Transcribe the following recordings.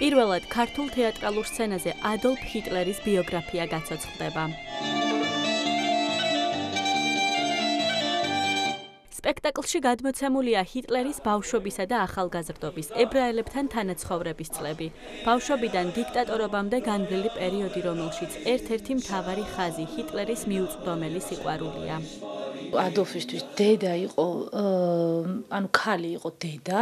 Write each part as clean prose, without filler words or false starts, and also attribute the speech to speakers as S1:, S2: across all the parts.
S1: პირველად ქართულ თეატრალურ სცენაზე ადოლფ ჰიტლერის ბიოგრაფია გაცოცხლდება. სპექტაკლში გადმოცემულია ჰიტლერის ბავშვობისა და ახალგაზრდობის, ებრაელებთან თანაცხოვრების წლები, ბავშვობიდან დიქტატორობამდე განვლილი პერიოდი, რომელშიც ერთ-ერთი მთავარი ხაზი ჰიტლერის მიუწვდომელი სიყვარულია.
S2: ადოლფისთვის დედა იყო, ქალი იყო დედა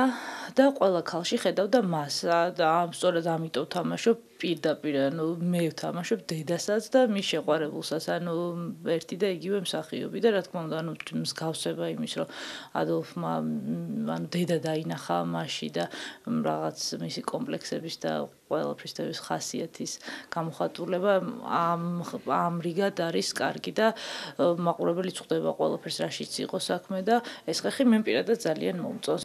S2: და ყველა ქალში ხედავდა მას და სწორედ ამიტომ თამაშობ პირდაპირ, მე ვთამაშობ დედასაც და მის შეყვარებულსაც, ერთი და იგივე მსახიობი და რა თქმა უნდა, მსგავსება იმის, რომ ადოლფმა დედა დაინახა მასში და რაღაც მისი კომპლექსების და ყველაფრის ხასიათის გამოხატულება ამრიგად არის კარგი და მაყურებელიც ხვდება ყველაფერს რაშიც იყო საქმე და ეს ხეხი მე პირადად ძალიან მომწონს.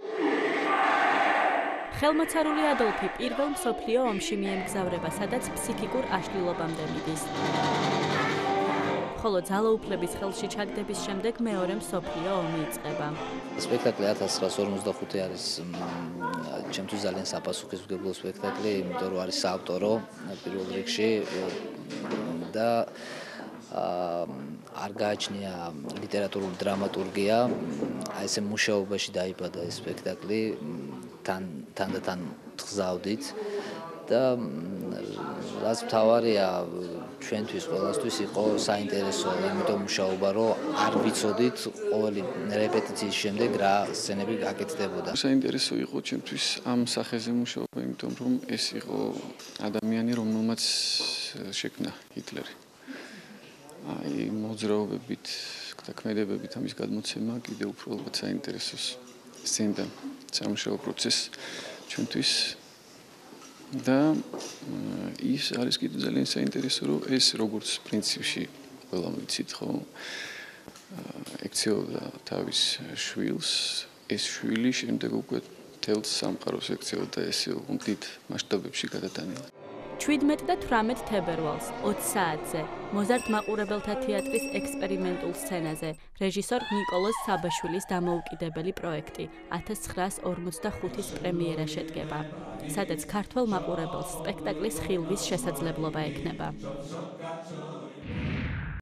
S1: ხელმოცარული ადოლფი პირველ მსოფლიო ომში მიემგზავრება, სადაც ფსიქიკურ აშლილობამდე მიდის. ხოლო ძალაუფლების ხელში ჩაგდების შემდეგ მეორე მსოფლიო ომი იწყება.
S3: სპექტაკლი 1945 არის ჩემთვის ძალიან საპასუხისმგებლო სპექტაკლი, იმიტომ რომ არის საავტორო პირველ რიგში და არ გააჩნია ლიტერატურული დრამატურგია, ესე მუშაობაში დაიბადა ეს სპექტაკლი, თან გზავდით და რაც მთავარია ჩვენთვის ყველასთვის იყო საინტერესო, იმიტომ მუშაობა, რომ არ ვიცოდით ყოველი რეპეტიციის შემდეგ რა სცენები გაკეთდებოდა.
S4: საინტერესო იყო ჩვენთვის ამ სახეზე მუშაობა, იმიტომ რომ ეს იყო ადამიანი, რომელმაც შექმნა ჰიტლერი. მოძრაობებით და ქმედებებით ამის გადმოცემა კიდევ უფრო საინტერესოს სცენიდან სამუშაო პროცესს ჩვენთვის და ის არის კიდევ ძალიან საინტერესო, რომ ეს როგორც პრინციპში ყველა ვიცით, ხო, ექცეოდა თავის შვილს, ეს შვილი შემდეგ უკვე თელს სამყაროს ექცეოდა ესე დიდ მასშტაბებში გადატანილი.
S1: 17 და 18 თებერვალს 20 საათზე მოზარდ მაყურებელთა თეატრის ექსპერიმენტულ სცენაზე რეჟისორ ნიკოლოზ საბაშვილის დამოუკიდებელი პროექტი 1945-ის პრემიერა შედგება, სადაც ქართველ მაყურებელს სპექტაკლის ხილვის შესაძლებლობა ექნება.